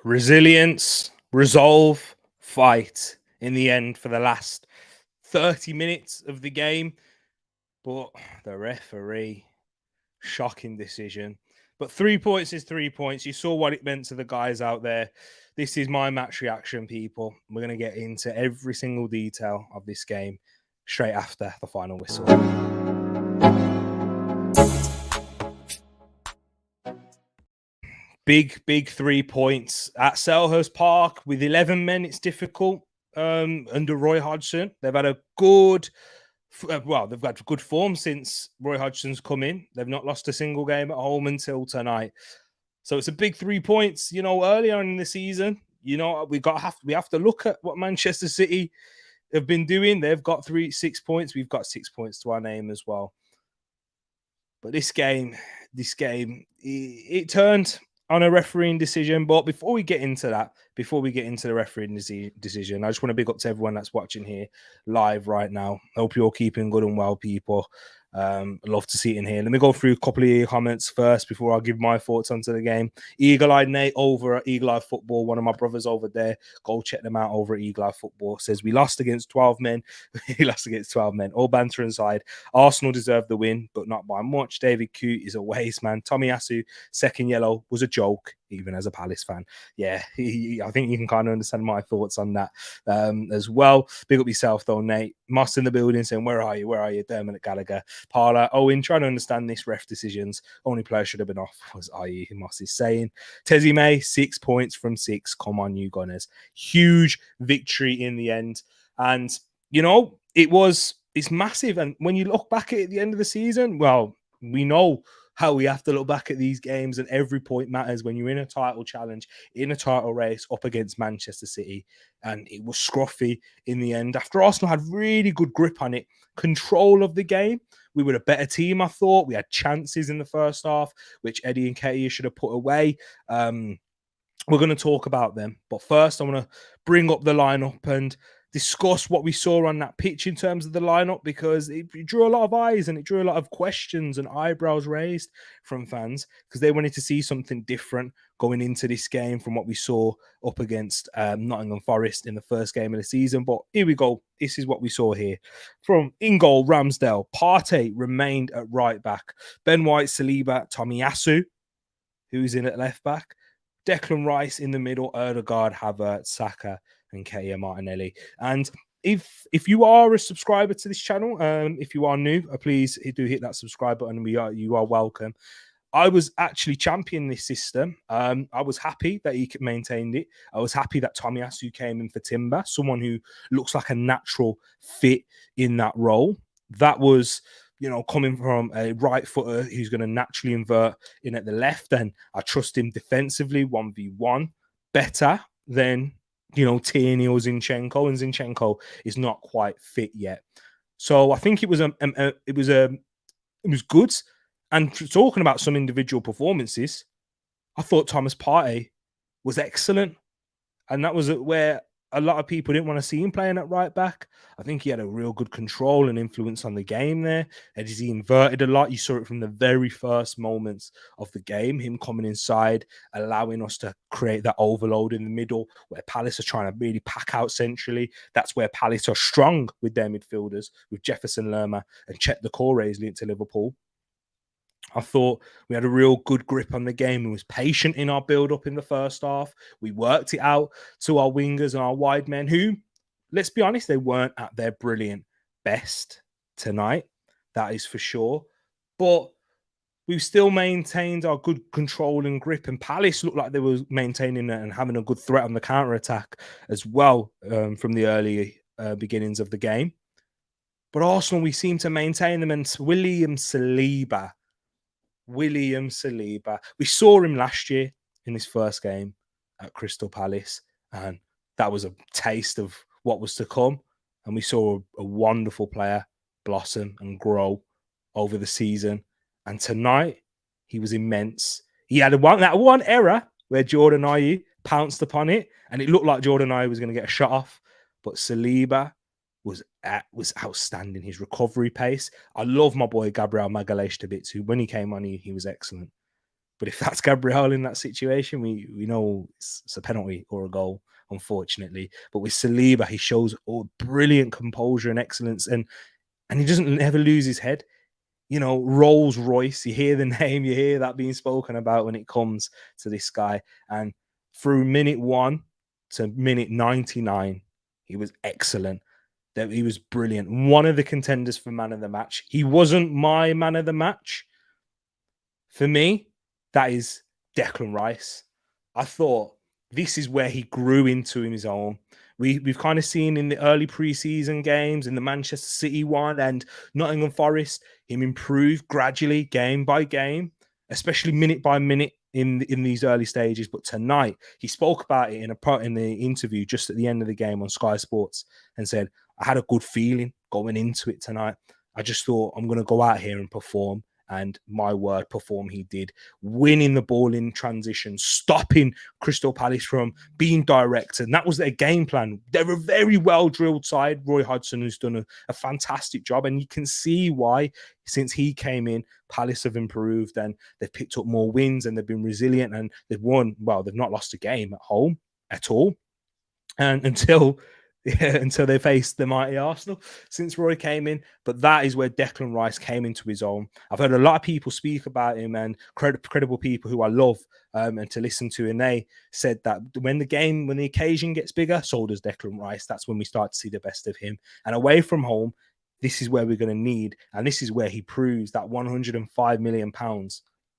resilience, resolve, fight in the end for the last 30 minutes of the game. But the referee, shocking decision. But 3 points is 3 points. You saw what it meant to the guys out there. This is my match reaction, people. We're going to get into every single detail of this game straight after the final whistle. Big 3 points at Selhurst Park with 11 men. It's difficult under Roy Hodgson. They've had a good, they've got good form since Roy Hodgson's come in. They've not lost a single game at home until tonight. So it's a big 3 points. You know, earlier in the season, you know, we have to look at what Manchester City have been doing. They've got 6 points. We've got 6 points to our name as well. But this game, it turned on a refereeing decision. But before we get into the refereeing decision, I just want to big up to everyone that's watching here live right now. Hope you're keeping good and well, people. Love to see it in here. Let me go through a couple of your comments first before I give my thoughts onto the game. Eagle-Eyed Nate over at Eagle-Eye Football, one of my brothers over there. Go check them out over at Eagle-Eye Football. Says we lost against 12 men. We lost against 12 men. All banter aside, Arsenal deserved the win, but not by much. David Coote is a waste, man. Tomiyasu, second yellow, was a joke, even as a Palace fan. Yeah, I think you can kind of understand my thoughts on that as well. Big up yourself, though, Nate. Moss in the building saying, where are you? Where are you? Dermot Gallagher. Parla, Owen, trying to understand this ref decisions. Only player should have been off was IE, Moss is saying. Tezzy May, 6 points from 6. Come on, you Gunners. Huge victory in the end. And, you know, it's massive. And when you look back at the end of the season, well, we know how we have to look back at these games, and every point matters when you're in a title challenge, in a title race up against Manchester City. And it was scruffy in the end. After Arsenal had really good grip on it, control of the game, we were a better team, I thought. We had chances in the first half, which Eddie and Katie should have put away. We're going to talk about them. But first, I want to bring up the lineup and discuss what we saw on that pitch in terms of the lineup, because it drew a lot of eyes and it drew a lot of questions and eyebrows raised from fans because they wanted to see something different going into this game from what we saw up against Nottingham Forest in the first game of the season. But here we go. This is what we saw here. From in goal, Ramsdale. Partey remained at right back. Ben White, Saliba, Tomiyasu, who's in at left back. Declan Rice in the middle, Odegaard, Havertz, Saka, and Keita Martinelli. And if you are a subscriber to this channel, if you are new, please do hit that subscribe button. You are welcome. I was actually championing this system. I was happy that he maintained it. I was happy that Tomiyasu came in for Timber, someone who looks like a natural fit in that role. That was, you know, coming from a right footer who's going to naturally invert in at the left. And I trust him defensively, 1v1, better than, you know, Tierney or Zinchenko. And Zinchenko is not quite fit yet. So I think it was good. And talking about some individual performances, I thought Thomas Partey was excellent. And that was where a lot of people didn't want to see him playing at right back. I think he had a real good control and influence on the game there. And he inverted a lot. You saw it from the very first moments of the game, him coming inside, allowing us to create that overload in the middle where Palace are trying to really pack out centrally. That's where Palace are strong with their midfielders, with Jefferson Lerma and Chet the Corre's linked to Liverpool. I thought we had a real good grip on the game. We was patient in our build-up in the first half. We worked it out to our wingers and our wide men who, let's be honest, they weren't at their brilliant best tonight. That is for sure. But we've still maintained our good control and grip. And Palace looked like they were maintaining and having a good threat on the counter-attack as well from the early beginnings of the game. But Arsenal, we seem to maintain them. And William Saliba. We saw him last year in his first game at Crystal Palace, and that was a taste of what was to come. And we saw a wonderful player blossom and grow over the season. And tonight, he was immense. He had that one error where Jordan Ayew pounced upon it, and it looked like Jordan Ayew was going to get a shot off. But Saliba was outstanding. His recovery pace. I love my boy Gabriel Magalhaes a bit too. When he came on, he was excellent. But if that's Gabriel in that situation, we know it's a penalty or a goal, unfortunately. But with Saliba, he shows brilliant composure and excellence, and he doesn't ever lose his head. Rolls Royce, you hear the name, you hear that being spoken about when it comes to this guy. And through minute 1 to minute 99, he was excellent. He was brilliant. One of the contenders for man of the match. He wasn't my man of the match. For me, that is Declan Rice. I thought this is where he grew into his own. We've kind of seen in the early preseason games, in the Manchester City one and Nottingham Forest, him improve gradually, game by game, especially minute by minute in these early stages. But tonight, he spoke about it in the interview just at the end of the game on Sky Sports and said, I had a good feeling going into it tonight. I just thought I'm going to go out here and perform. And my word, perform he did, winning the ball in transition, stopping Crystal Palace from being direct. And that was their game plan. They're a very well-drilled side. Roy Hodgson has done a fantastic job. And you can see why, since he came in, Palace have improved and they've picked up more wins and they've been resilient and they've won. Well, they've not lost a game at home at all. And until they faced the mighty Arsenal since Roy came in. But that is where Declan Rice came into his own. I've heard a lot of people speak about him and credible people who I love and to listen to. And they said that when the occasion gets bigger, so does Declan Rice. That's when we start to see the best of him. And away from home, this is where we're going to need. And this is where he proves that £105 million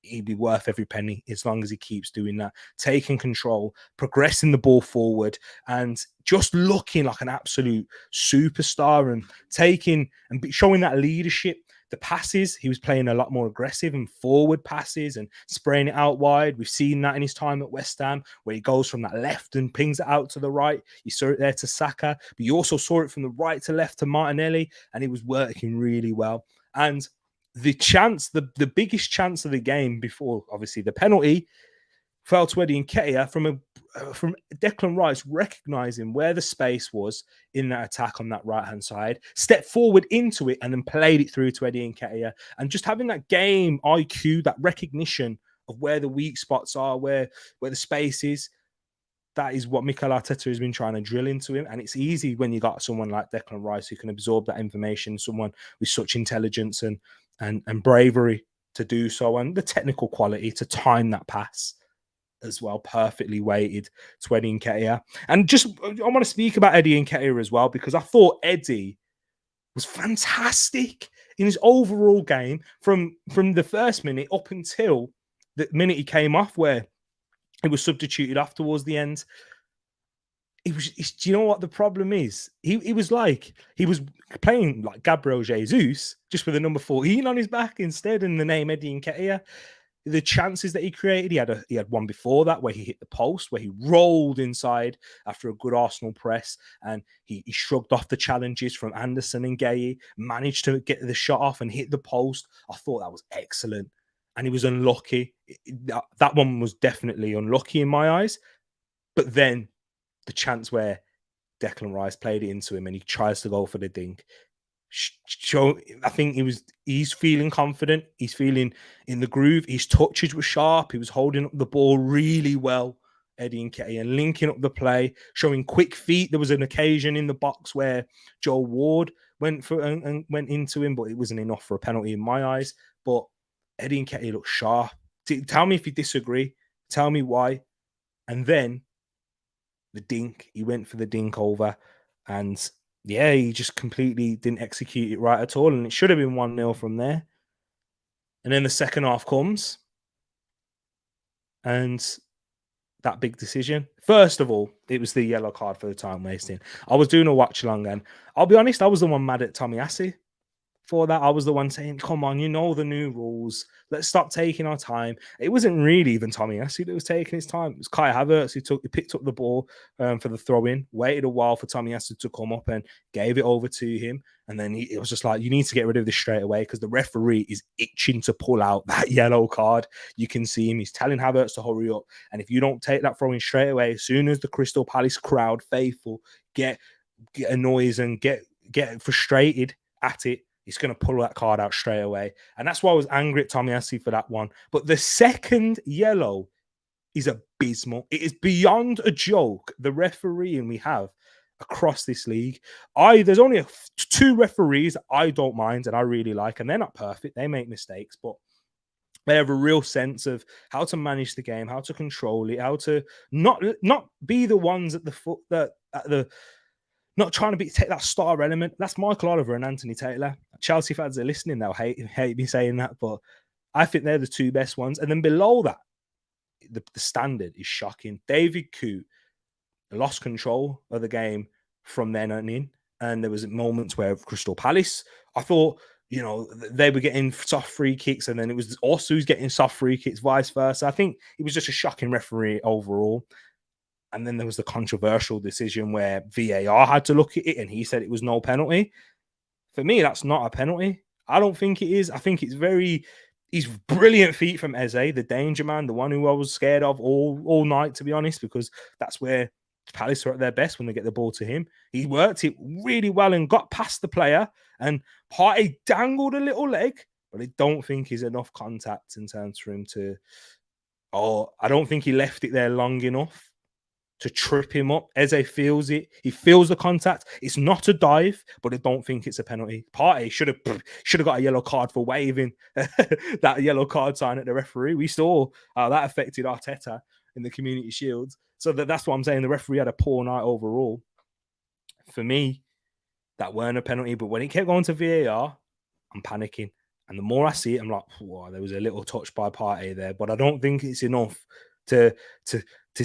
he'd be worth every penny as long as he keeps doing that, taking control, progressing the ball forward, and just looking like an absolute superstar and taking and showing that leadership. The passes, he was playing a lot more aggressive and forward passes and spraying it out wide. We've seen that in his time at West Ham, where he goes from that left and pings it out to the right. You saw it there to Saka, but you also saw it from the right to left to Martinelli, and he was working really well. And the biggest chance of the game before, obviously, the penalty fell to Eddie Nketiah from Declan Rice recognizing where the space was in that attack on that right-hand side, stepped forward into it and then played it through to Eddie Nketiah. And just having that game IQ, that recognition of where the weak spots are, where the space is, that is what Mikel Arteta has been trying to drill into him. And it's easy when you got someone like Declan Rice who can absorb that information, someone with such intelligence and bravery to do so, and the technical quality to time that pass as well, perfectly weighted to Eddie Nketiah. And just, I want to speak about Eddie Nketiah as well, because I thought Eddie was fantastic in his overall game from the first minute up until the minute he came off, where he was substituted off towards the end. Do you know what the problem is? He was playing like Gabriel Jesus, just with the number 14 on his back instead, and the name Eddie Nketiah. The chances that he created, he had one before that where he hit the post, where he rolled inside after a good Arsenal press, and he shrugged off the challenges from Anderson and Gueye, managed to get the shot off and hit the post. I thought that was excellent. And he was unlucky. That one was definitely unlucky in my eyes. But then the chance where Declan Rice played it into him and he tries to go for the dink. I think he's feeling confident. He's feeling in the groove. His touches were sharp. He was holding up the ball really well, Eddie Nketiah, and linking up the play, showing quick feet. There was an occasion in the box where Joel Ward went into him, but it wasn't enough for a penalty in my eyes. But Eddie Nketiah looked sharp. Tell me if you disagree. Tell me why. And then the dink. He went for the dink over, and yeah, he just completely didn't execute it right at all, and it should have been 1-0 from there. And then the second half comes, and that big decision. First of all, it was the yellow card for the time wasting. I was doing a watch along, and I'll be honest, I was the one mad at Tomiyasu. For that, I was the one saying, come on, you know the new rules. Let's stop taking our time. It wasn't really even Tomiyasu that was taking his time. It was Kai Havertz who picked up the ball for the throw-in, waited a while for Tomiyasu to come up and gave it over to him. And then it was just like, you need to get rid of this straight away because the referee is itching to pull out that yellow card. You can see him. He's telling Havertz to hurry up. And if you don't take that throw-in straight away, as soon as the Crystal Palace crowd, faithful, get annoyed and get frustrated at it, he's going to pull that card out straight away. And that's why I was angry at Tomiyasu for that one. But the second yellow is abysmal. It is beyond a joke, the refereeing we have across this league. There's only two referees I don't mind and I really like, and they're not perfect. They make mistakes, but they have a real sense of how to manage the game, how to control it, how to not be the ones at the foot that at the not trying to take that star element. That's Michael Oliver and Anthony Taylor. Chelsea fans are listening; they'll hate me saying that, but I think they're the two best ones. And then below that, the standard is shocking. David Coote lost control of the game from then on in, and there was moments where Crystal Palace, I thought, they were getting soft free kicks, and then it was us who's getting soft free kicks, vice versa. I think it was just a shocking referee overall. And then there was the controversial decision where VAR had to look at it, and he said it was no penalty. For me, that's not a penalty. I don't think it is. I think it's he's brilliant feet from Eze, the danger man, the one who I was scared of all night, to be honest, because that's where Palace are at their best when they get the ball to him. He worked it really well and got past the player, and Partey dangled a little leg, but I don't think he's enough contact in terms for him to... I don't think he left it there long enough to trip him up. Eze feels it. He feels the contact. It's not a dive, but I don't think it's a penalty. Partey should have got a yellow card for waving that yellow card sign at the referee. We saw how that affected Arteta in the Community Shield. So that's what I'm saying. The referee had a poor night overall. For me, that weren't a penalty. But when it kept going to VAR, I'm panicking. And the more I see it, I'm like, wow, there was a little touch by Partey there. But I don't think it's enough to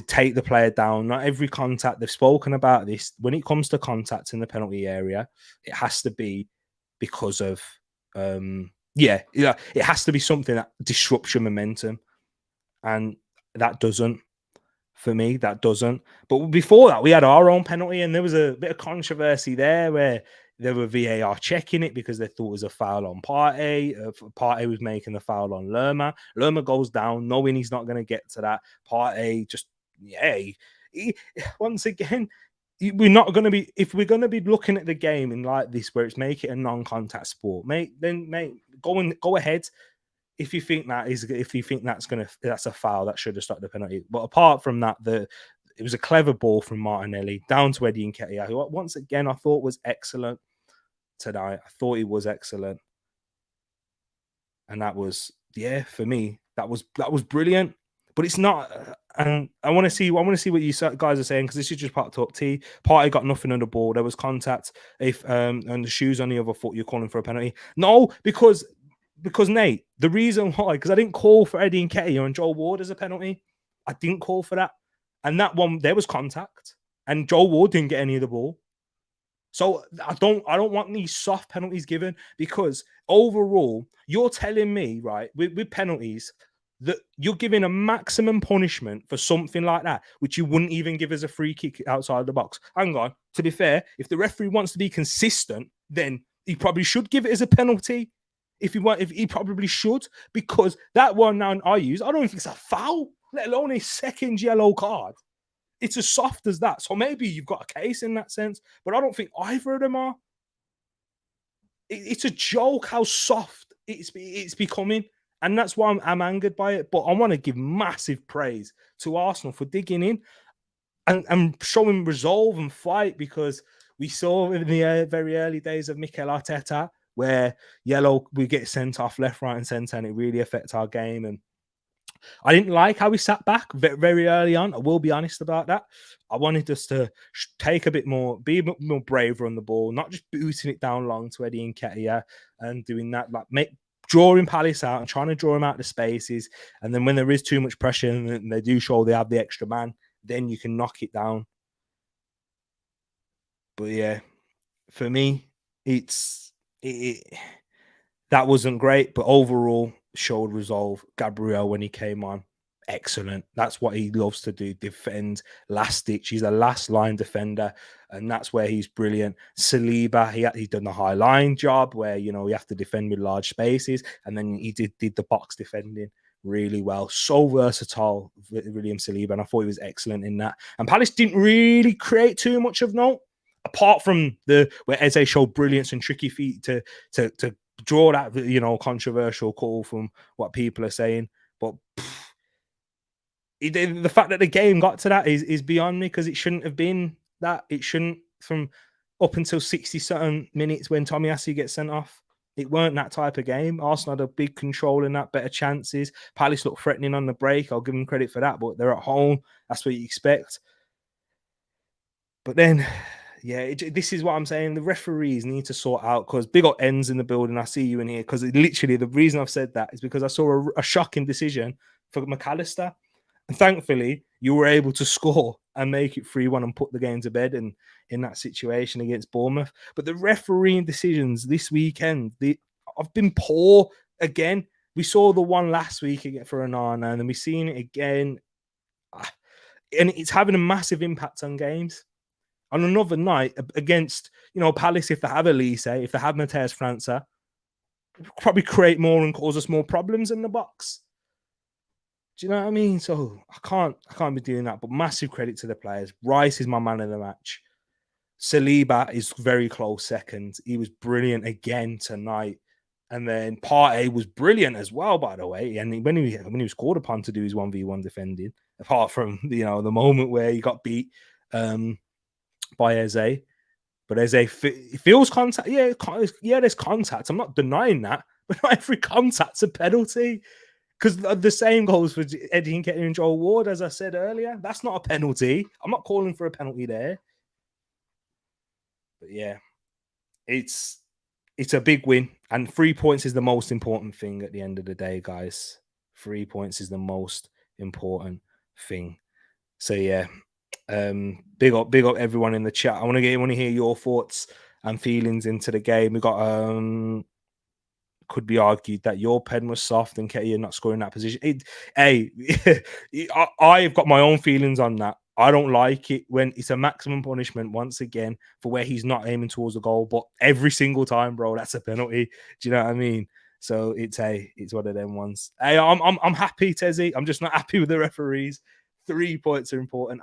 take the player down. Not every contact, they've spoken about this. When it comes to contacts in the penalty area, it has to be because of, it has to be something that disrupts your momentum. And that doesn't. For me, that doesn't. But before that, we had our own penalty, and there was a bit of controversy there where there were VAR checking it because they thought it was a foul on Partey. Partey was making the foul on Lerma. Lerma goes down, knowing he's not going to get to that. Partey just, once again, we're not going to be, if we're going to be looking at the game in like this, where it's make it a non-contact sport, go ahead. If you think that's a foul, that should have stopped the penalty. But apart from that, it was a clever ball from Martinelli down to Eddie Nketiah, who once again I thought was excellent tonight. I thought he was excellent, and that was for me that was brilliant. But it's not, and I want to see what you guys are saying, because this is just popped up. Partey got nothing on the ball. There was contact. If and the shoes on the other foot, you're calling for a penalty? No, because Nate, the reason why, because I didn't call for Eddie Nketiah and Joel Ward as a penalty. I didn't call for that. And that one, there was contact. And Joel Ward didn't get any of the ball. So I don't want these soft penalties given, because overall, you're telling me, right, with penalties, that you're giving a maximum punishment for something like that, which you wouldn't even give as a free kick outside the box. Hang on. To be fair, if the referee wants to be consistent, then he probably should give it as a penalty. If he probably should, because that one now I don't think it's a foul, let alone a second yellow card. It's as soft as that. So maybe you've got a case in that sense, but I don't think either of them are. It's a joke how soft it's becoming, and that's why I'm angered by it. But I want to give massive praise to Arsenal for digging in and showing resolve and fight, because we saw in the very early days of Mikel Arteta, where yellow, we get sent off left, right, and centre, and it really affects our game. And I didn't like how we sat back very early on. I will be honest about that. I wanted us to take a bit more, be a bit more braver on the ball, not just booting it down long to Eddie Nketiah and doing that, like drawing Palace out and trying to draw him out the spaces. And then when there is too much pressure and they do show they have the extra man, then you can knock it down. But yeah, for me, that wasn't great, but overall showed resolve. Gabriel, when he came on, excellent. That's what he loves to do, defend, last ditch. He's a last line defender, and that's where he's brilliant. Saliba, he's done the high line job where, you have to defend with large spaces, and then he did the box defending really well. So versatile, William Saliba, and I thought he was excellent in that. And Palace didn't really create too much of note. apart from where Eze showed brilliance and tricky feet to draw that, you know, controversial call from what people are saying. But the fact that the game got to that is beyond me, because it shouldn't have been that. It shouldn't, from up until 60-something minutes when Tomiyasu gets sent off. It weren't that type of game. Arsenal had a big control in that, better chances. Palace looked threatening on the break. I'll give them credit for that, but they're at home. That's what you expect. But then, yeah, this is what I'm saying. The referees need to sort out, because big up ends in the building. I see you in here, because literally the reason I've said that is because I saw a shocking decision for McAllister. And thankfully, you were able to score and make it 3-1 and put the game to bed in that situation against Bournemouth. But the refereeing decisions this weekend, I've been poor again. We saw the one last week for Onana, and then we've seen it again. And it's having a massive impact on games. On another night against, you know, Palace, if they have Elise, if they have Mateus França, probably create more and cause us more problems in the box. Do you know what I mean? So I can't be doing that. But massive credit to the players. Rice is my man of the match. Saliba is very close second. He was brilliant again tonight. And then Partey was brilliant as well, by the way. And when he was called upon to do his 1v1 defending, apart from, you know, the moment where he got beat by Eze. But Eze feels contact. Yeah, there's contact. I'm not denying that. But not every contact's a penalty. Because the same goes for Eddie Nketiah and Joel Ward, as I said earlier. That's not a penalty. I'm not calling for a penalty there. But yeah, it's a big win. And 3 points is the most important thing at the end of the day, guys. 3 points is the most important thing. So yeah, big up everyone in the chat. I want to hear your thoughts and feelings into the game. We got could be argued that your pen was soft and Nketiah not scoring that position. I've got my own feelings on that. I don't like it when it's a maximum punishment once again for where he's not aiming towards the goal, but every single time, bro, that's a penalty. Do you know what I mean? So it's one of them ones. Hey, I'm happy, Tezzy. I'm just not happy with the referees. 3 points are important.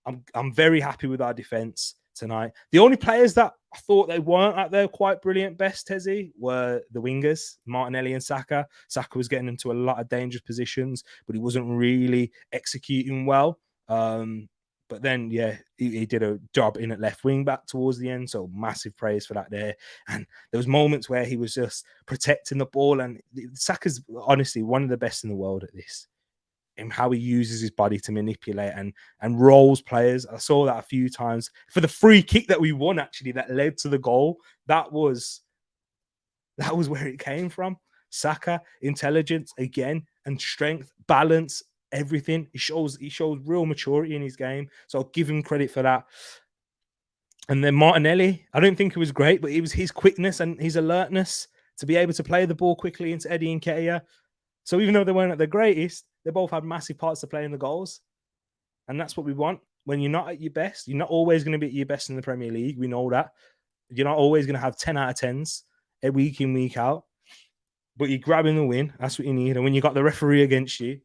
I'm very happy with our defense tonight. The only players that I thought they weren't at their quite brilliant best, Tezzy, were the wingers, Martinelli and Saka. Saka was getting into a lot of dangerous positions, but he wasn't really executing well. But then, yeah, he did a job in at left wing back towards the end. So massive praise for that there. And there was moments where he was just protecting the ball. And Saka's honestly one of the best in the world at this. And how he uses his body to manipulate and rolls players. I saw that a few times. For the free kick that we won, actually, that led to the goal, that was where it came from. Saka, intelligence again, and strength, balance, everything. He shows real maturity in his game. So I'll give him credit for that. And then Martinelli, I don't think it was great, but it was his quickness and his alertness to be able to play the ball quickly into Eddie Nketiah. So even though they weren't at their greatest, they both had massive parts to play in the goals. And that's what we want. When you're not at your best, you're not always going to be at your best in the Premier League. We know that. You're not always going to have 10 out of 10s week in, week out. But you're grabbing the win. That's what you need. And when you got the referee against you,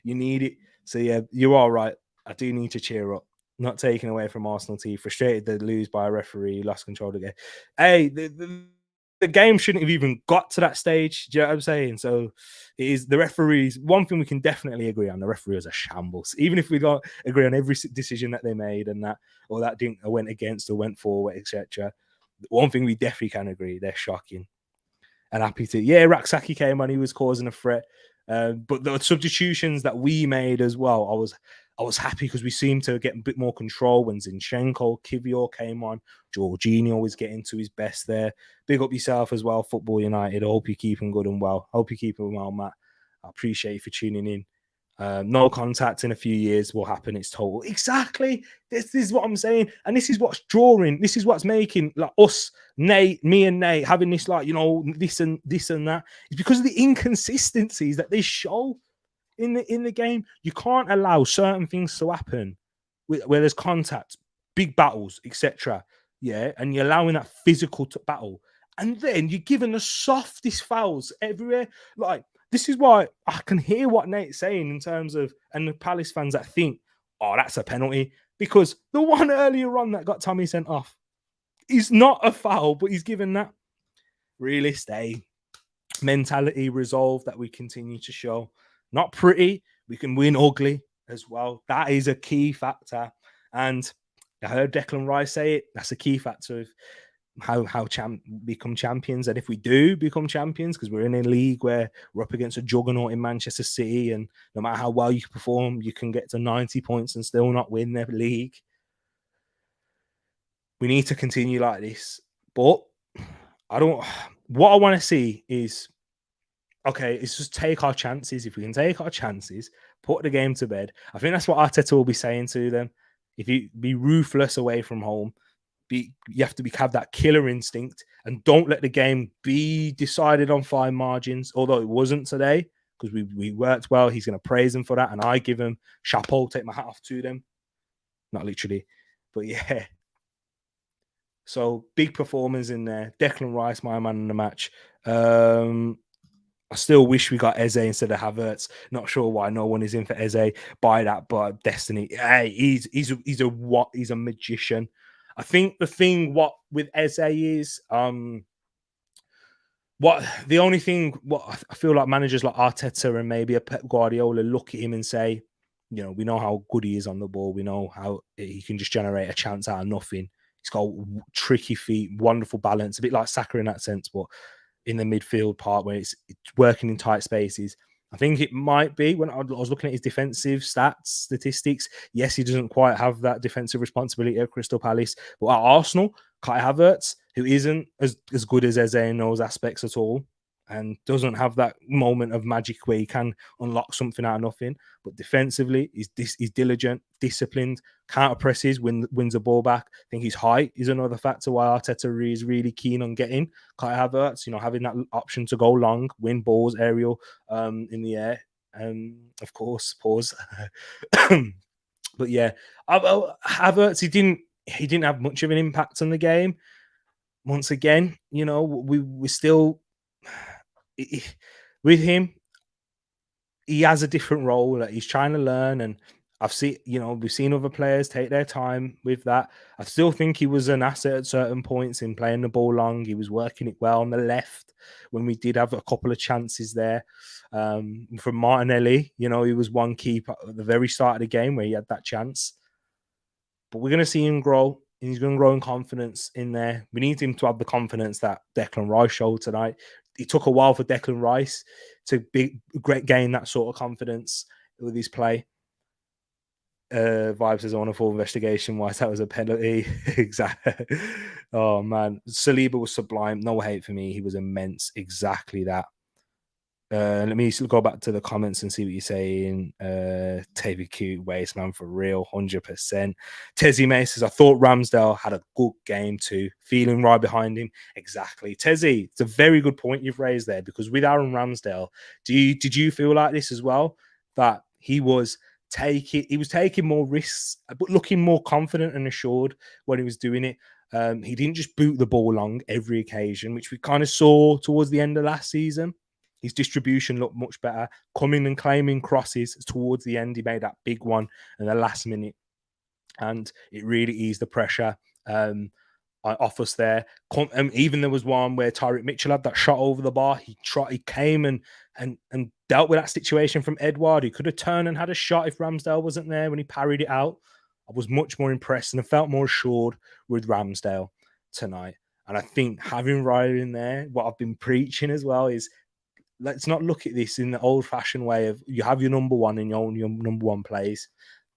you need it. So yeah, you're all right. I do need to cheer up. Not taking away from Arsenal team. Frustrated they lose by a referee, lost control of the game. Hey, the game shouldn't have even got to that stage. Do you know what I'm saying? So it is the referees. One thing we can definitely agree on: the referees are shambles. Even if we don't agree on every decision that they made and that, or that didn't, or went against, or went forward, etc. One thing we definitely can agree: they're shocking. And happy to, yeah, Raksaki came on, he was causing a threat. But the substitutions that we made as well, I was happy because we seemed to get a bit more control when Zinchenko, Kivior came on. Jorginho was getting to his best there. Big up yourself as well, Football United. I hope you're keeping good and well. I hope you're keeping well, Matt. I appreciate you for tuning in. No contact in a few years will happen. It's total. Exactly. This is what I'm saying. And this is what's drawing. This is what's making like us, Nate, me and Nate, having this like, you know, this and that. It's because of the inconsistencies that they show in the game. You can't allow certain things to happen where there's contact, big battles, etc. Yeah. And you're allowing that physical battle. And then you're giving the softest fouls everywhere. Like, this is why I can hear what Nate's saying in terms of, and the Palace fans that think, oh, that's a penalty. Because the one earlier on that got Tommy sent off is not a foul, but he's given that. Realist, mentality, resolve that we continue to show. Not pretty, we can win ugly as well. That is a key factor. And I heard Declan Rice say it. That's a key factor of how become champions. And if we do become champions, because we're in a league where we're up against a juggernaut in Manchester City, and no matter how well you perform, you can get to 90 points and still not win the league. We need to continue like this. But what I want to see is, okay, it's just take our chances. If we can take our chances, put the game to bed. I think that's what Arteta will be saying to them. If you be ruthless away from home, you have to have that killer instinct, and don't let the game be decided on fine margins. Although it wasn't today, because we worked well. He's going to praise them for that, and I give him chapeau, take my hat off to them. Not literally, but yeah. So big performance in there. Declan Rice, my man in the match. I still wish we got Eze instead of Havertz. Not sure why no one is in for Eze. By that, but destiny. Hey, he's a magician. I think the thing with Eze is what I feel like managers like Arteta and maybe a Pep Guardiola look at him and say, you know, we know how good he is on the ball. We know how he can just generate a chance out of nothing. He's got tricky feet, wonderful balance, a bit like Saka in that sense, but in the midfield part where it's working in tight spaces. I think it might be, when I was looking at his defensive statistics, yes, he doesn't quite have that defensive responsibility at Crystal Palace, but at Arsenal, Kai Havertz, who isn't as good as Eze in those aspects at all, and doesn't have that moment of magic where he can unlock something out of nothing. But defensively, he's diligent, disciplined, counter presses, wins the ball back. I think his height is another factor why Arteta is really keen on getting Kai Havertz, you know, having that option to go long, win balls, aerial, in the air. Of course, pause. But yeah, Havertz, he didn't have much of an impact on the game. Once again, you know, we still, with him, he has a different role that he's trying to learn, and we've seen other players take their time with that. I still think he was an asset at certain points in playing the ball long. He was working it well on the left when we did have a couple of chances there. From Martinelli, you know, he was one keeper at the very start of the game where he had that chance. But we're going to see him grow. And he's going to grow in confidence in there. We need him to have the confidence that Declan Rice showed tonight. It took a while for Declan Rice to gain that sort of confidence with his play. Vibe says, on a full investigation, why that was a penalty. Exactly. Oh, man. Saliba was sublime. No hate for me. He was immense. Exactly that. Let me go back to the comments and see what you're saying. David Coote, waste man for real, 100%. Tezzy May says, I thought Ramsdale had a good game too. Feeling right behind him. Exactly. Tezzy, it's a very good point you've raised there, because with Aaron Ramsdale, did you feel like this as well? That he was taking more risks, but looking more confident and assured when he was doing it. He didn't just boot the ball long every occasion, which we kind of saw towards the end of last season. His distribution looked much better. Coming and claiming crosses towards the end. He made that big one in the last minute. And it really eased the pressure off us there. Even there was one where Tyreek Mitchell had that shot over the bar. He came and dealt with that situation from Edouard. He could have turned and had a shot if Ramsdale wasn't there when he parried it out. I was much more impressed and I felt more assured with Ramsdale tonight. And I think having Riley in there, what I've been preaching as well is, let's not look at this in the old-fashioned way of you have your number one and your number one plays.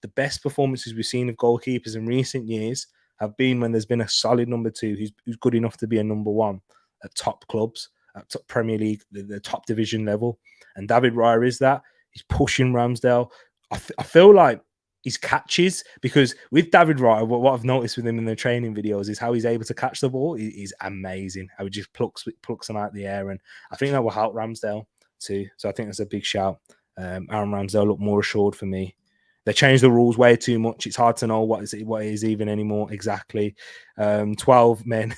The best performances we've seen of goalkeepers in recent years have been when there's been a solid number two who's good enough to be a number one at top clubs, at top Premier League, the top division level. And David Raya is that. He's pushing Ramsdale. I feel like his catches, because with David Raya, what I've noticed with him in the training videos is how he's able to catch the ball. He's amazing. How he just plucks them out of the air, and I think that will help Ramsdale too. So I think that's a big shout. Aaron Ramsdale looked more assured for me They changed the rules way too much. It's hard to know what it is even anymore exactly. 12 men.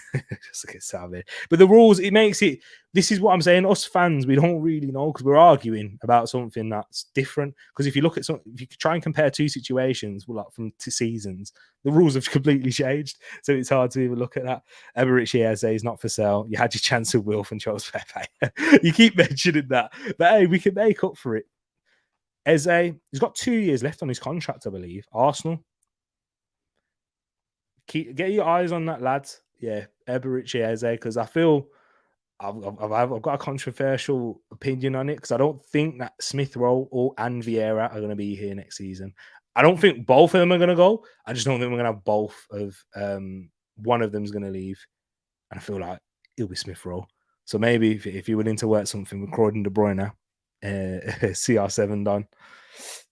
Just get savage. But the rules, it makes it. This is what I'm saying. Us fans, we don't really know because we're arguing about something that's different. Because if you look at if you try and compare two situations, well, like from two seasons, the rules have completely changed. So it's hard to even look at that. Eberechi Eze is not for sale. You had your chance with Wilf and Charles Pepe. You keep mentioning that, but hey, we can make up for it. Eze, he's got 2 years left on his contract, I believe. Arsenal. Get your eyes on that, lads. Yeah, Eberechi Eze, because I feel I've got a controversial opinion on it because I don't think that Smith Rowe and Vieira are going to be here next season. I don't think both of them are going to go. I just don't think we're going to have both of one of them's going to leave. And I feel like it'll be Smith Rowe. So maybe if you're willing to work something with Croydon De Bruyne, CR7 done.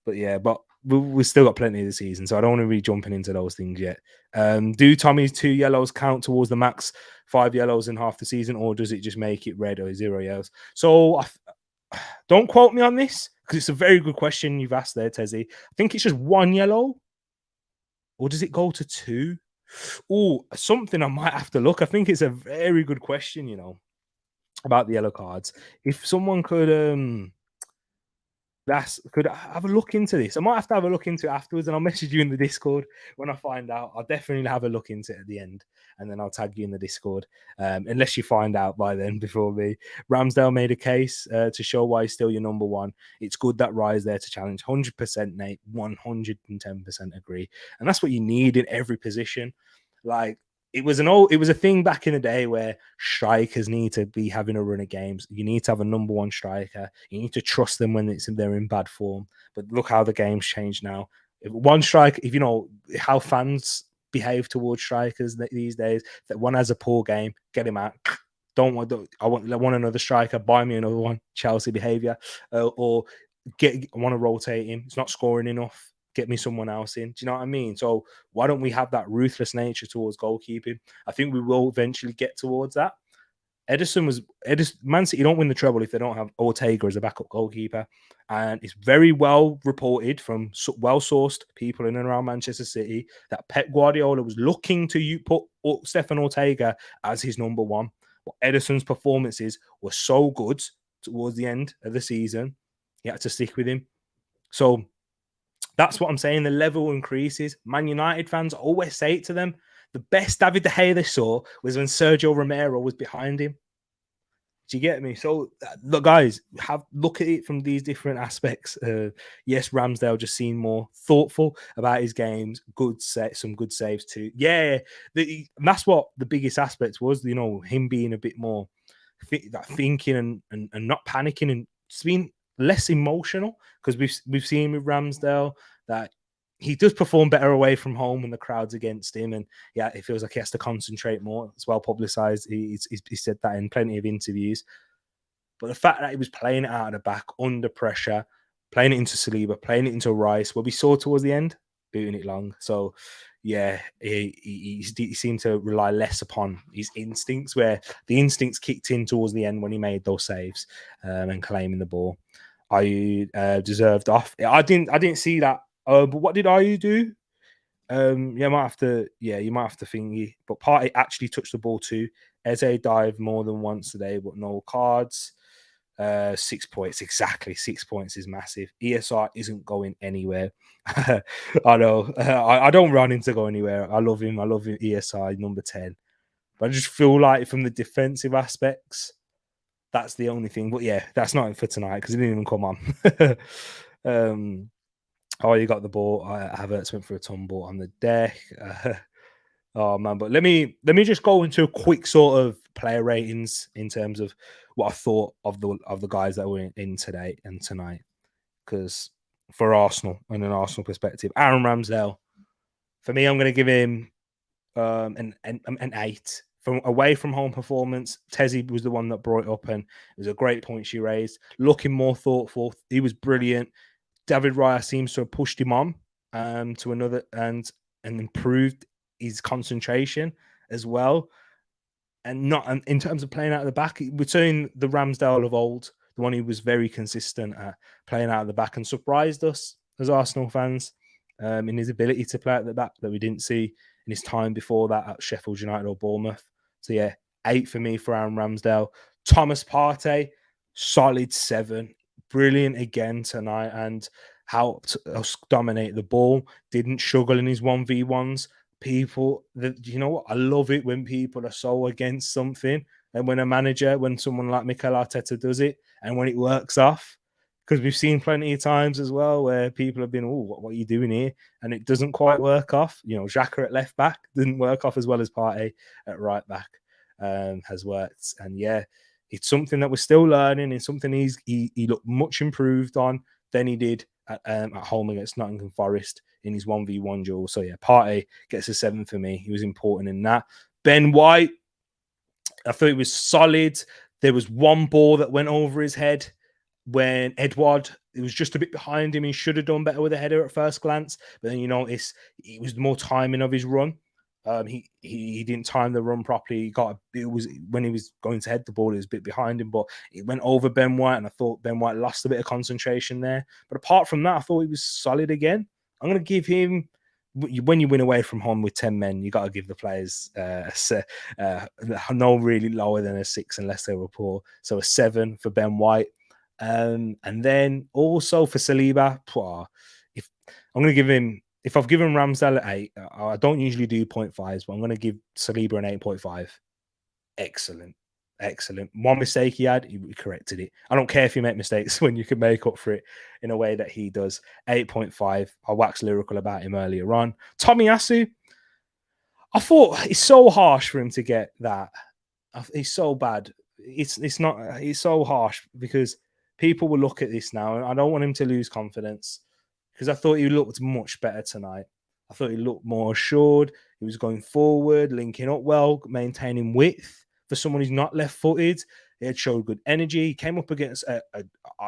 But yeah, but we've still got plenty of the season, so I don't want to be jumping into those things yet. Do Tommy's 2 yellows count towards the max 5 yellows in half the season, or does it just make it red or 0 yellows? So don't quote me on this because it's a very good question you've asked there, Tezzy. I think it's just 1 yellow, or does it go to 2? Oh, something I might have to look. I think it's a very good question, about the yellow cards. If someone could could have a look into this. I might have to have a look into it afterwards, and I'll message you in the Discord when I find out. I'll definitely have a look into it at the end, and then I'll tag you in the Discord. Unless you find out by then before me. Ramsdale made a case to show why he's still your number one. It's good that Rye's there to challenge. 100%, Nate. 110% agree. And that's what you need in every position. Like, it was a thing back in the day where strikers need to be having a run of games. You need to have a number one striker. You need to trust them when they're in bad form. But look how the game's changed now. If one striker, if you know how fans behave towards strikers these days, that one has a poor game, get him out. I want another striker. Buy me another one. Chelsea behavior, or I want to rotate him. It's not scoring enough. Get me someone else in. Do you know what I mean? So why don't we have that ruthless nature towards goalkeeping? I think we will eventually get towards that. Man City don't win the treble if they don't have Ortega as a backup goalkeeper. And it's very well reported from well-sourced people in and around Manchester City that Pep Guardiola was looking to put Stefan Ortega as his number one. But Ederson's performances were so good towards the end of the season, he had to stick with him. So that's what I'm saying. The level increases. Man United fans always say it to them. The best David De Gea they saw was when Sergio Romero was behind him. Do you get me? So, look, guys, look at it from these different aspects. Yes, Ramsdale just seemed more thoughtful about his games. Some good saves too. Yeah, that's what the biggest aspect was. Him being a bit more thinking and not panicking and just being less emotional, because we've seen with Ramsdale that he does perform better away from home when the crowd's against him, and yeah, it feels like he has to concentrate more. It's well publicized. He said that in plenty of interviews. But the fact that he was playing it out of the back under pressure, playing it into Saliba, playing it into Rice, what we saw towards the end, booting it long. So yeah, he seemed to rely less upon his instincts, where the instincts kicked in towards the end when he made those saves and claiming the ball. Ayew deserved off. I didn't see that. But what did Ayew do? You might have to thingy. But Partey actually touched the ball too. Eze dived more than once today, but no cards. 6 points, exactly. 6 points is massive. ESR isn't going anywhere. I know. I don't run him to go anywhere. I love him. ESR number 10. But I just feel like from the defensive aspects, that's the only thing. But yeah, that's not for tonight because it didn't even come on. You got the ball. Havertz went for a tumble on the deck. Oh man, but let me just go into a quick sort of player ratings in terms of what I thought of the guys that were in today and tonight. Because for Arsenal, and an Arsenal perspective, Aaron Ramsdale, for me, I'm going to give him an 8. From away from home performance, Tezzy was the one that brought it up, and it was a great point she raised. Looking more thoughtful, he was brilliant. David Raya seems to have pushed him on to another and improved his concentration as well. And not in terms of playing out of the back, we're seeing the Ramsdale of old, the one who was very consistent at playing out of the back and surprised us as Arsenal fans. in his ability to play at the back that we didn't see in his time before that at Sheffield United or Bournemouth. So yeah, 8 for me for Aaron Ramsdale. Thomas Partey, solid 7. Brilliant again tonight and helped us dominate the ball. Didn't struggle in his 1v1s. People, you know what? I love it when people are so against something. And when someone like Mikel Arteta does it, and when it works off, because we've seen plenty of times as well where people have been, oh, what are you doing here? And it doesn't quite work off. You know, Xhaka at left back didn't work off as well as Partey at right back has worked. And yeah, it's something that we're still learning. It's something he looked much improved on than he did at home against Nottingham Forest in his 1v1 duel. So yeah, Partey gets a 7 for me. He was important in that. Ben White, I thought he was solid. There was one ball that went over his head when Edouard, it was just a bit behind him. He should have done better with a header at first glance, but then you notice it was more timing of his run. He didn't time the run properly. It was when he was going to head the ball, it was a bit behind him, but it went over Ben White, and I thought Ben White lost a bit of concentration there. But apart from that, I thought he was solid again. I'm going to give him, when you win away from home with 10 men, you got to give the players no really lower than a 6 unless they were poor. So a 7 for Ben White. And then also for Saliba, if I'm going to give him, if I've given Ramsdale at 8, I don't usually do 0.5s, but I'm going to give Saliba an 8.5. Excellent. Excellent. One mistake he had, he corrected it. I don't care if you make mistakes when you can make up for it in a way that he does. 8.5. I waxed lyrical about him earlier on. Tomiyasu, I thought it's so harsh for him to get that. He's so bad. It's so harsh because people will look at this now, and I don't want him to lose confidence because I thought he looked much better tonight. I thought he looked more assured. He was going forward, linking up well, maintaining width for someone who's not left-footed. He had showed good energy. He came up against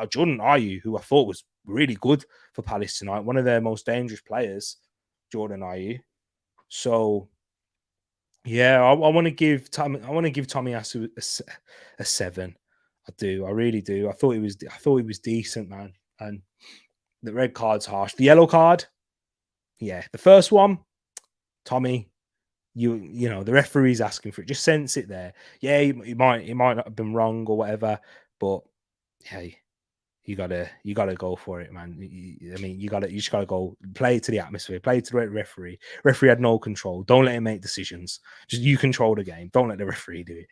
Jordan Ayew, who I thought was really good for Palace tonight. One of their most dangerous players, Jordan Ayew. So yeah, I want to give Tomiyasu a 7. I do. I really do. I thought he was decent, man. And the red card's harsh. The yellow card, yeah. The first one, Tommy, you know, the referee's asking for it. Just sense it there. Yeah, he might not have been wrong or whatever, but hey, you gotta go for it, man. I mean, you just gotta go play to the atmosphere, play to the referee. Referee had no control. Don't let him make decisions. Just you control the game. Don't let the referee do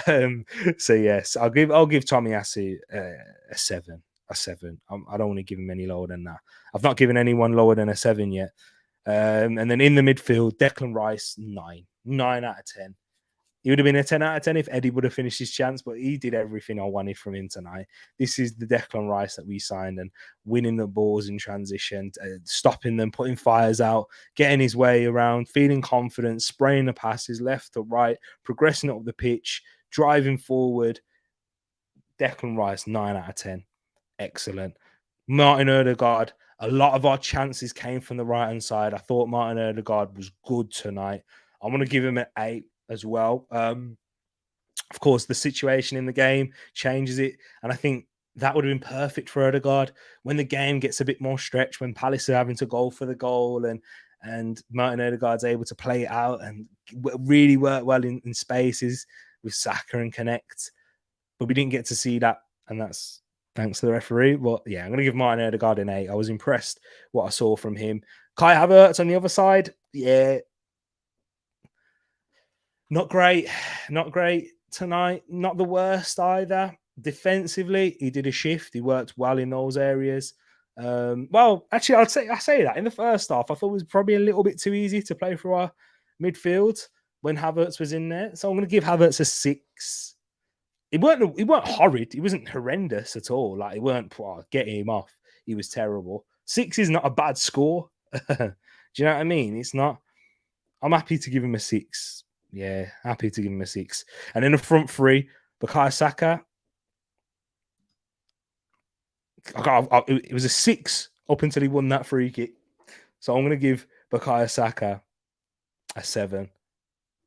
it. So yes, I'll give Tomiyasu a 7. A 7. I don't want to give him any lower than that. I've not given anyone lower than a 7 yet. And then in the midfield, Declan Rice, 9 out of 10. He would have been a 10 out of 10 if Eddie would have finished his chance, but he did everything I wanted from him tonight. This is the Declan Rice that we signed, and winning the balls in transition, stopping them, putting fires out, getting his way around, feeling confident, spraying the passes left to right, progressing up the pitch, driving forward. Declan Rice, 9 out of 10. Excellent. Martin Odegaard, a lot of our chances came from the right-hand side. I thought Martin Odegaard was good tonight. I'm going to give him an 8 as well. Of course, the situation in the game changes it, and I think that would have been perfect for Odegaard when the game gets a bit more stretched, when Palace are having to go for the goal, and Martin Odegaard's able to play it out and really work well in spaces with Saka and connect. But we didn't get to see that, and that's thanks to the referee. But yeah, I'm going to give Martin Odegaard an 8. I was impressed what I saw from him. Kai Havertz on the other side, yeah, not great tonight. Not the worst either. Defensively, he did a shift. He worked well in those areas. Well, actually, I say that in the first half, I thought it was probably a little bit too easy to play for our midfield when Havertz was in there. So I'm going to give Havertz a 6. He weren't horrid. He wasn't horrendous at all. Like, he weren't getting him off. He was terrible. 6 is not a bad score. Do you know what I mean? It's not. I'm happy to give him a 6. Yeah, happy to give him a 6. And in the front three, Bukayo Saka. It was a 6 up until he won that free kick. So I'm going to give Bukayo Saka a 7.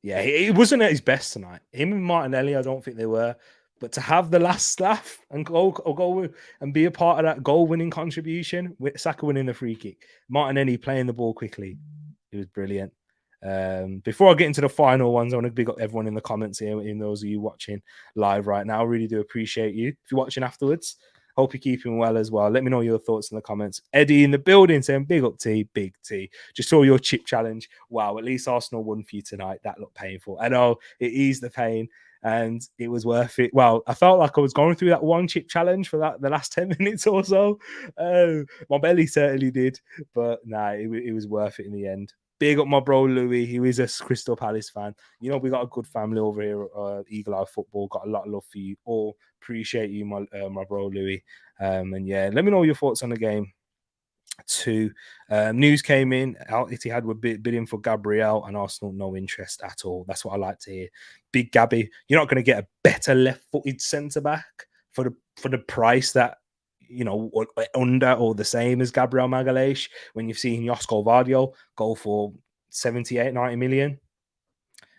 Yeah, he wasn't at his best tonight. Him and Martinelli, I don't think they were. But to have the last laugh and go and be a part of that goal-winning contribution, with Saka winning the free kick, Martinelli playing the ball quickly, it was brilliant. Before I get into the final ones, I want to big up everyone in the comments here, in those of you watching live right now. I really do appreciate you. If you're watching afterwards, hope you're keeping well as well. Let me know your thoughts in the comments. Eddie in the building saying, big up T, big T. Just saw your chip challenge. Wow, at least Arsenal won for you tonight. That looked painful. I know, it eased the pain and it was worth it. Well, I felt like I was going through that one chip challenge for the last 10 minutes or so. My belly certainly did, but nah, it was worth it in the end. Big up my bro Louis. He is a Crystal Palace fan. You know, we got a good family over here at Eagle Eye Football. Got a lot of love for you all. Appreciate you, my bro Louis. And yeah, let me know your thoughts on the game too. News came in. Al Ittihad were bidding for Gabriel, and Arsenal no interest at all. That's what I like to hear. Big Gabby. You're not going to get a better left-footed centre back for the price that, you know, under or the same as Gabriel Magalhaes when you've seen Josko Vardio go for 78, 90 million.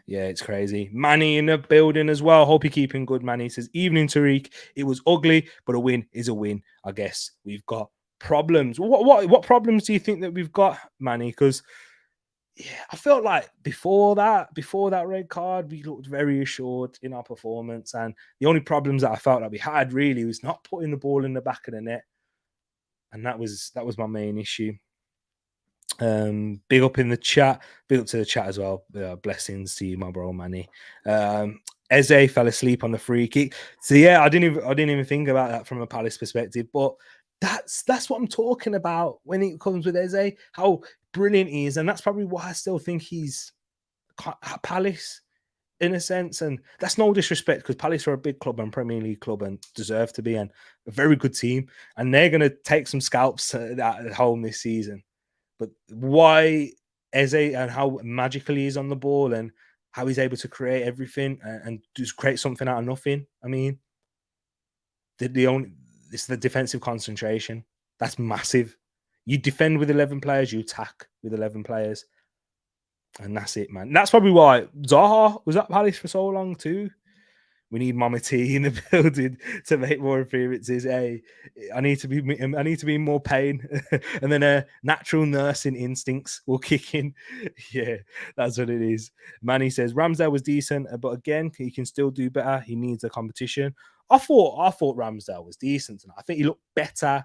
Yeah, it's crazy. Manny in the building as well. Hope you're keeping good, Manny. Says, evening, Tereak. It was ugly, but a win is a win. I guess we've got problems. What problems do you think that we've got, Manny? Because yeah, I felt like before that red card, we looked very assured in our performance. And the only problems that I felt like we had really was not putting the ball in the back of the net. And that was my main issue. Big up in the chat. Big up to the chat as well. Blessings to you, my bro Manny. Eze fell asleep on the free kick. So yeah, I didn't even think about that from a Palace perspective, but that's what I'm talking about when it comes with Eze, how brilliant he is. And that's probably why I still think he's at Palace in a sense. And that's no disrespect, because Palace are a big club and Premier League club and deserve to be, and a very good team. And they're going to take some scalps at home this season. But why Eze and how magical he is on the ball and how he's able to create everything and just create something out of nothing. I mean, it's the defensive concentration. That's massive. You defend with 11 players, you attack with 11 players. And that's it, man. That's probably why Zaha was at Palace for so long too. We need Mama T in the building to make more appearances. Hey, I need to be in more pain, and then natural nursing instincts will kick in. Yeah, that's what it is. Manny says Ramsdale was decent, but again, he can still do better. He needs a competition. I thought Ramsdale was decent tonight. I think he looked better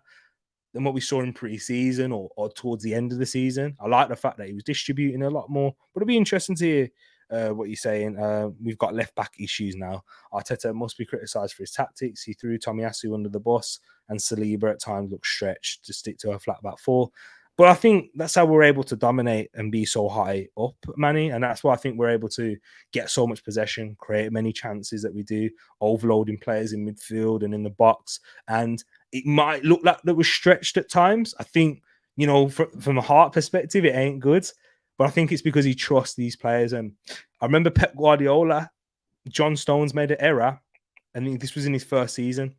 than what we saw in pre-season or towards the end of the season. I like the fact that he was distributing a lot more. But it'll be interesting to hear what you're saying. We've got left back issues now. Arteta must be criticised for his tactics. He threw Tomiyasu under the bus, and Saliba at times looked stretched to stick to a flat back four. But I think that's how we're able to dominate and be so high up, Manny. And that's why I think we're able to get so much possession, create many chances that we do, overloading players in midfield and in the box. And it might look like that was stretched at times. I think, you know, from a heart perspective, it ain't good. But I think it's because he trusts these players. And I remember Pep Guardiola, John Stones made an error. And this was in his first season.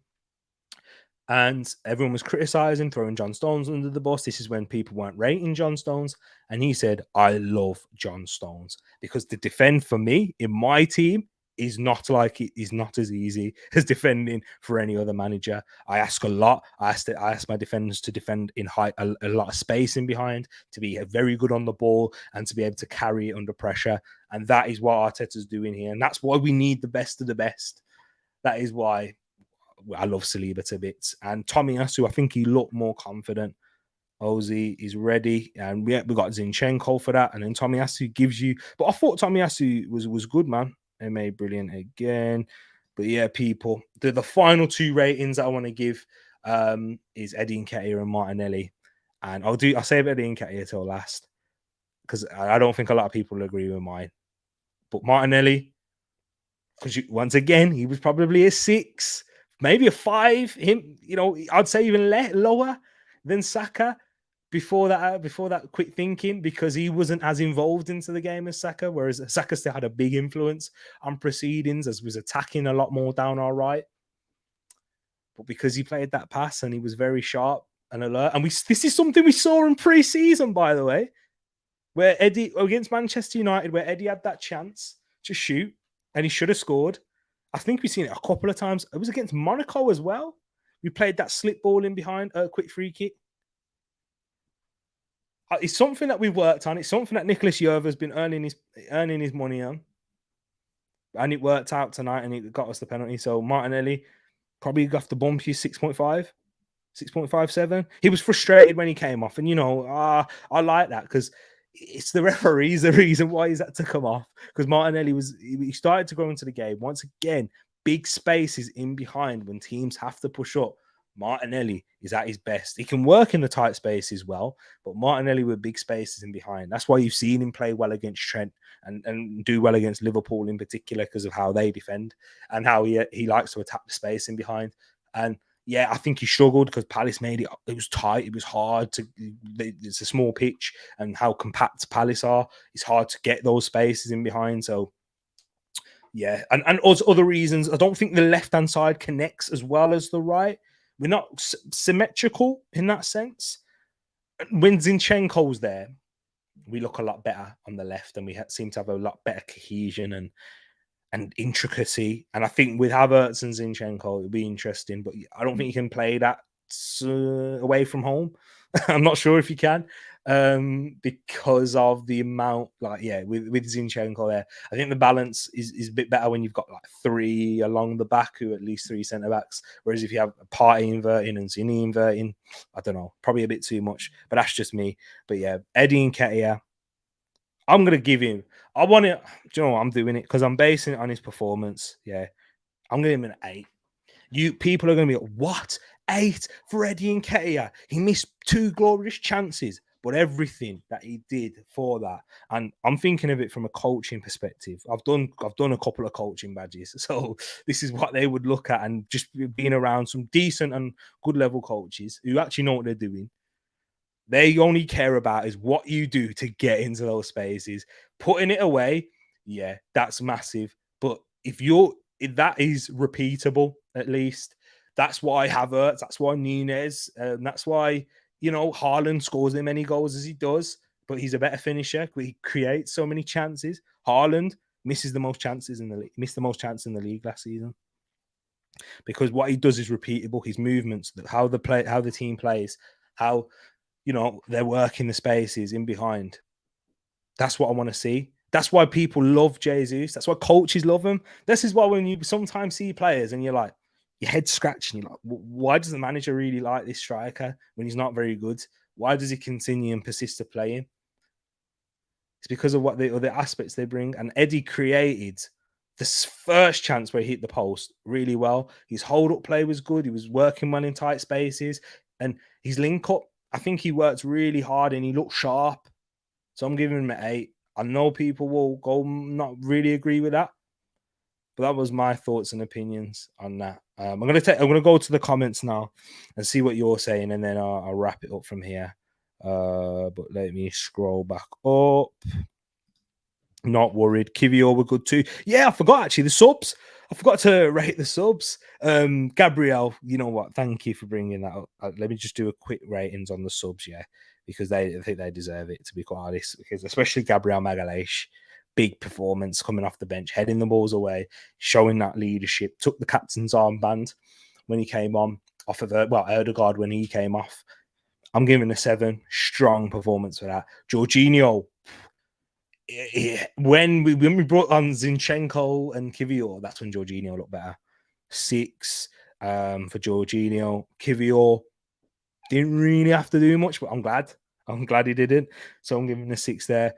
And everyone was criticizing, throwing John Stones under the bus. This is when people weren't rating John Stones. And he said, I love John Stones because the defend for me in my team is not as easy as defending for any other manager. I ask a lot. I ask my defenders to defend in height, a lot of space in behind, to be very good on the ball and to be able to carry it under pressure. And that is what Arteta's doing here. And that's why we need the best of the best. That is why I love Saliba to bits. And Tomiyasu, I think he looked more confident. Ozzy is ready. And we got Zinchenko for that. And then Tomiyasu gives you... But I thought Tomiyasu was good, man. MA brilliant again. But yeah, people. The final two ratings I want to give is Eddie Nketiah and Martinelli. And I'll save Eddie Nketiah till last, because I don't think a lot of people will agree with mine. But Martinelli, because once again, he was probably a 6, maybe a 5. Him, you know, I'd say even lower than Saka before that quick thinking, because he wasn't as involved into the game as Saka, whereas Saka still had a big influence on proceedings as was attacking a lot more down our right. But because he played that pass and he was very sharp and alert, and this is something we saw in pre-season, by the way, where Eddie against Manchester United, where Eddie had that chance to shoot and he should have scored, I think we've seen it a couple of times. It was against Monaco as well. We played that slip ball in behind, a quick free kick. It's something that we've worked on. It's something that Nicholas Yerva's been earning his money on, and it worked out tonight, and it got us the penalty. So Martinelli probably got the bump. He's 6.5. 6.57. He was frustrated when he came off, and I like that because it's the referees the reason why he's had to come off, because Martinelli he started to grow into the game once again. Big spaces in behind when teams have to push up. Martinelli is at his best. He can work in the tight spaces well, but Martinelli with big spaces in behind. That's why you've seen him play well against Trent and do well against Liverpool in particular, because of how they defend and how he likes to attack the space in behind. And yeah, I think he struggled because Palace made it. It was tight. It was hard to. It's a small pitch, and how compact Palace are, it's hard to get those spaces in behind. So yeah, and also other reasons. I don't think the left-hand side connects as well as the right. We're not symmetrical in that sense. When Zinchenko's there, we look a lot better on the left, and we seem to have a lot better cohesion and intricacy. And I think with Havertz and Zinchenko, it'll be interesting, but I don't think you can play that away from home. I'm not sure if you can, because of the amount, with Zinchenko there. I think the balance is a bit better when you've got like three along the back, who at least three centre backs. Whereas if you have a Partey inverting and Zini inverting, I don't know, probably a bit too much, but that's just me. But yeah, Eddie Nketiah, I'm going to give him, I want it. Do you know what? I'm doing it because I'm basing it on his performance. Yeah. I'm going to give him an 8. People are going to be like, what? 8 for Eddie Nketiah? He missed 2 glorious chances, but everything that he did for that. And I'm thinking of it from a coaching perspective. I've done a couple of coaching badges. So this is what they would look at, and just being around some decent and good level coaches who actually know what they're doing. They only care about is what you do to get into those spaces. Putting it away, yeah, that's massive. But if that is repeatable, at least, that's why Havertz, that's why Nunez, that's why, Haaland scores as many goals as he does, but he's a better finisher. He creates so many chances. Haaland misses the most chances in the league. Missed the most chances in the league last season, because what he does is repeatable. His movements, how the team plays, how they're working the spaces in behind. That's what I want to see. That's why people love Jesus. That's why coaches love him. This is why when you sometimes see players and you're like, your head scratching, you're like, why does the manager really like this striker when he's not very good? Why does he continue and persist to play him? It's because of what the other aspects they bring. And Eddie created this first chance where he hit the post really well. His hold-up play was good. He was working well in tight spaces. And his link-up, I think he worked really hard and he looked sharp. So I'm giving him an 8. I know people will go not really agree with that, but that was my thoughts and opinions on that. I'm gonna go to the comments now and see what you're saying, and then I'll wrap it up from here. But let me scroll back up. Not worried. Kivior were good too. Yeah, I forgot actually the subs. I forgot to rate the subs. Gabriel, you know what? Thank you for bringing that up. Let me just do a quick ratings on the subs, yeah, because I think they deserve it, to be quite honest. Because especially Gabriel Magalhaes, big performance coming off the bench, heading the balls away, showing that leadership. Took the captain's armband when he came on off of Odegaard when he came off. I'm giving a 7. Strong performance for that. Jorginho. When we brought on Zinchenko and Kivior, that's when Jorginho looked better. 6 for Jorginho. Kivior didn't really have to do much, but I'm glad he didn't. So I'm giving a 6 there.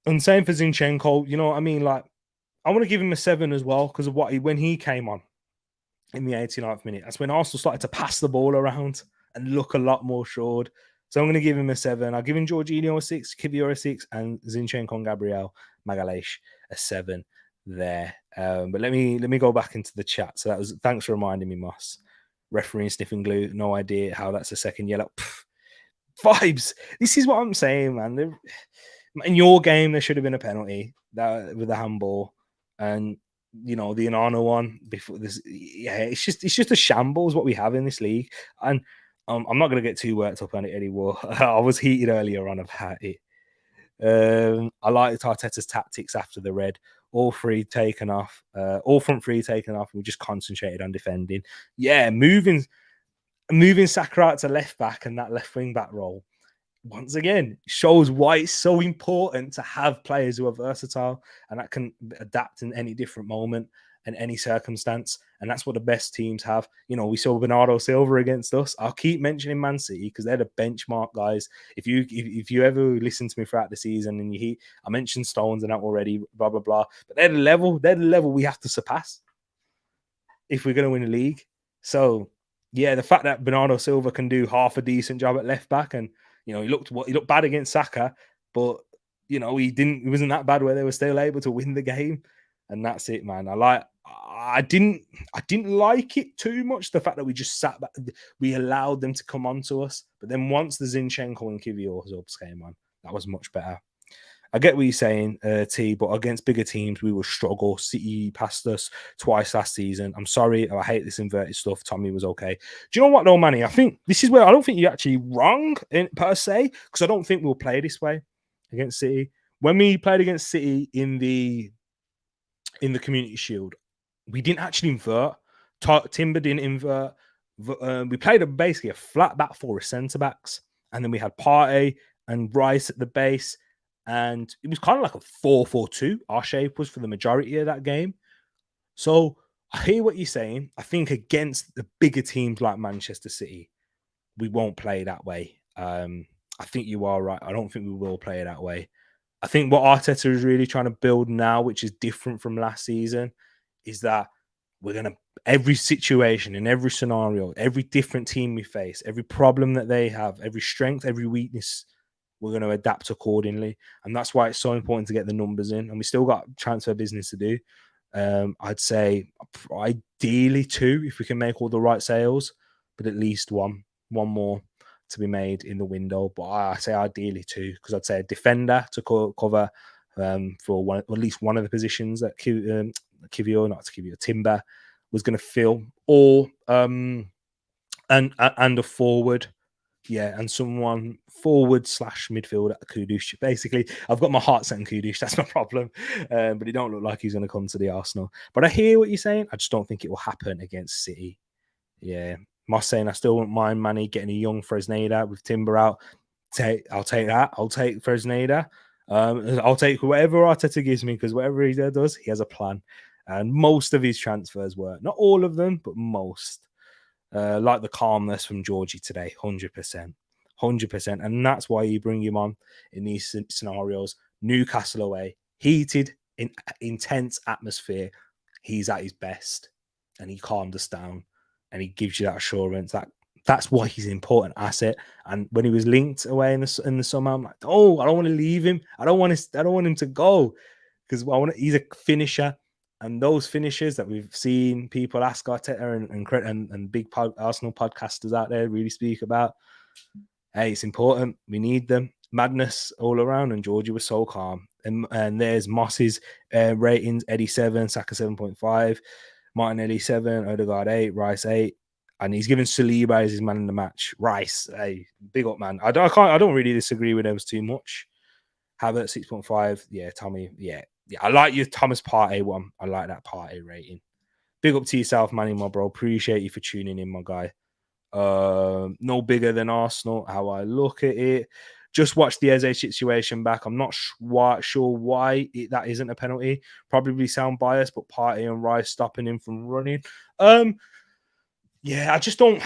And same for Zinchenko. You know what I mean? Like, I want to give him a 7 as well because of when he came on in the 89th minute. That's when Arsenal started to pass the ball around and look a lot more assured. So I'm going to give him a 7. I'll give him Jorginho a 6, Kivior a 6, and Zinchenko and Gabriel Magalhaes a 7 there. But let me go back into the chat. So thanks for reminding me, Moss. Refereeing sniffing glue, no idea how that's a second yellow. Vibes. This is what I'm saying, man. In your game, there should have been a penalty with the handball, and the Onana one before this. Yeah, it's just a shambles what we have in this league, and I'm not going to get too worked up on it anymore. I was heated earlier on about it. I liked Arteta's tactics after the red. all three taken off, all front three taken off. We just concentrated on defending. Yeah, moving Saka out to left back and that left wing back role once again shows why it's so important to have players who are versatile and that can adapt in any different moment and any circumstance. And that's what the best teams have. You know, we saw Bernardo Silva against us. I'll keep mentioning Man City because they're the benchmark guys. If you ever listen to me throughout the season and I mentioned Stones and that already, blah blah blah, but they're the level we have to surpass if we're going to win the league. So yeah, the fact that Bernardo Silva can do half a decent job at left back, and you know, he looked bad against Saka, but you know, he wasn't that bad where they were still able to win the game. And that's it, man. I didn't like it too much, the fact that we just sat back, we allowed them to come on to us. But then once the Zinchenko and Kiwior subs came on, that was much better. I get what you're saying, T, but against bigger teams, we will struggle. City passed us twice last season. I'm sorry. I hate this inverted stuff. Tommy was okay. Do you know what, though, Manny? I think this is where I don't think you're actually wrong per se, because I don't think we'll play this way against City. When we played against City in the Community Shield, we didn't actually invert. Timber didn't invert. We played basically a flat back four of centre-backs, and then we had Partey and Rice at the base. And it was kind of like a 4-4-2. Our shape was for the majority of that game. So I hear what you're saying. I think against the bigger teams like Manchester City, we won't play that way. I think you are right. I don't think we will play that way. I think what Arteta is really trying to build now, which is different from last season, is that we're going to, every situation, in every scenario, every different team we face, every problem that they have, every strength, every weakness, we're going to adapt accordingly. And that's why it's so important to get the numbers in. And we still got transfer business to do. I'd say ideally 2 if we can make all the right sales, but at least one more to be made in the window. But I say ideally 2, because I'd say a defender to cover for at least one of the positions that Timber was going to fill, or and a forward. Yeah, and someone forward/midfield at Kudus. Basically, I've got my heart set on Kudus. That's my problem. But it don't look like he's going to come to the Arsenal. But I hear what you're saying. I just don't think it will happen against City. Yeah. Moss saying I still wouldn't mind Manny getting a young Fresneda with Timber out. I'll take that. I'll take Fresneda. I'll take whatever Arteta gives me, because whatever he does, he has a plan. And most of his transfers were, not all of them, but most. Like the calmness from Georgie today, 100%. And that's why you bring him on in these scenarios. Newcastle away, heated, intense atmosphere. He's at his best, and he calmed us down, and he gives you that assurance. That's why he's an important asset. And when he was linked away in the summer, I'm like, oh, I don't want to leave him. I don't want him to go, because he's a finisher. And those finishers that we've seen people ask Arteta and big Arsenal podcasters out there really speak about, hey, it's important. We need them. Madness all around, and Georgie was so calm. And there's Moss's ratings: Eddie 7, Saka 7.5, Martinelli 7, Odegaard 8, Rice 8, and he's given Saliba as his man in the match. Rice, hey, big up, man. I don't really disagree with those too much. Havertz 6.5, yeah. Tommy, yeah. Yeah, I like your Thomas Partey one. I like that Partey rating. Big up to yourself, Manny, my bro. Appreciate you for tuning in, my guy. No bigger than Arsenal, how I look at it. Just watch the Eze situation back. I'm not sure why that isn't a penalty. Probably sound biased, but Partey and Rice stopping him from running. Yeah, I just don't.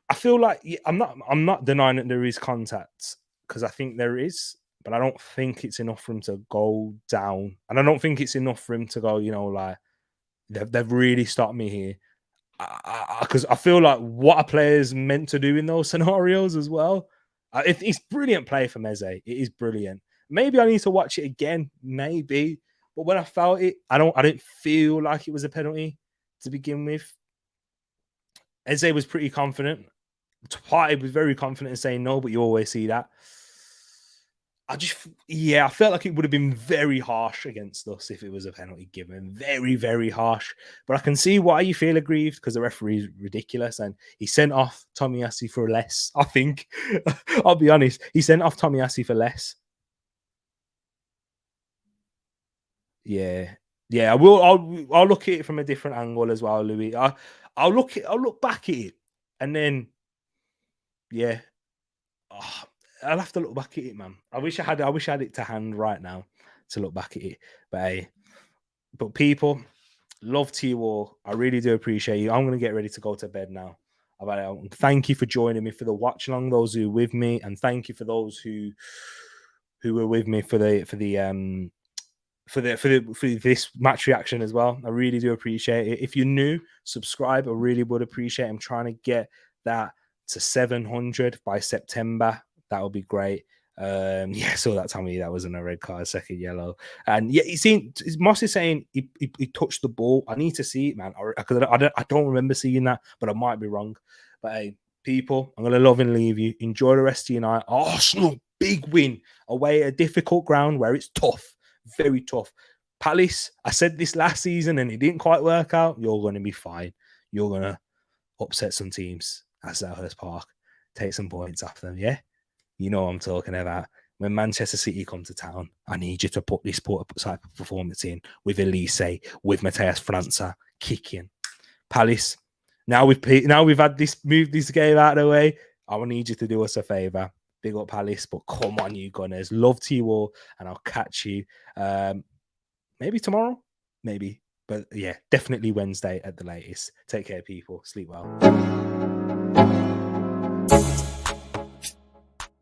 I feel like I'm not denying that there is contact, because I think there is. But I don't think it's enough for him to go down. And I don't think it's enough for him to go, you know, like, they've really stopped me here. Because I feel like what a player's meant to do in those scenarios as well. It's brilliant play from Eze. It is brilliant. Maybe I need to watch it again. Maybe. But when I felt it, I didn't feel like it was a penalty to begin with. Eze was pretty confident. Partey was very confident in saying no, but you always see that. I felt like it would have been very harsh against us if it was a penalty given. Very, very harsh. But I can see why you feel aggrieved, because the referee is ridiculous, and he sent off Tomiyasu for less, I think. I'll be honest. He sent off Tomiyasu for less. Yeah. Yeah, I will. I'll look at it from a different angle as well, Louis. I'll look back at it, and then yeah, oh, I'll have to look back at it, man. I wish I had it to hand right now to look back at it. But hey, but people, love to you all. I really do appreciate you. I'm gonna get ready to go to bed now. Thank you for joining me for the watch along. Those who are with me, and thank you for those who were with me for this match reaction as well. I really do appreciate it. If you're new, subscribe. I really would appreciate it. I'm trying to get that to 700 by September. That would be great. Yeah, so that time that wasn't a red card, second yellow. And yeah, you seen Moss is saying he touched the ball. I need to see it, man. I don't remember seeing that, but I might be wrong. But hey, people, I'm gonna love and leave you. Enjoy the rest of your night. Arsenal, big win away at a difficult ground where it's tough. Very tough. Palace, I said this last season and it didn't quite work out. You're going to be fine. You're going to upset some teams at Selhurst Park. Take some points off them, yeah? You know what I'm talking about. When Manchester City come to town, I need you to put this type of performance in with Elise, with Mateus França, kicking. Palace, now we've had this move this game out of the way. I will need you to do us a favour. Big up Palace, but come on, you Gunners. Love to you all, and I'll catch you maybe tomorrow, maybe. But yeah, definitely Wednesday at the latest. Take care, people. Sleep well.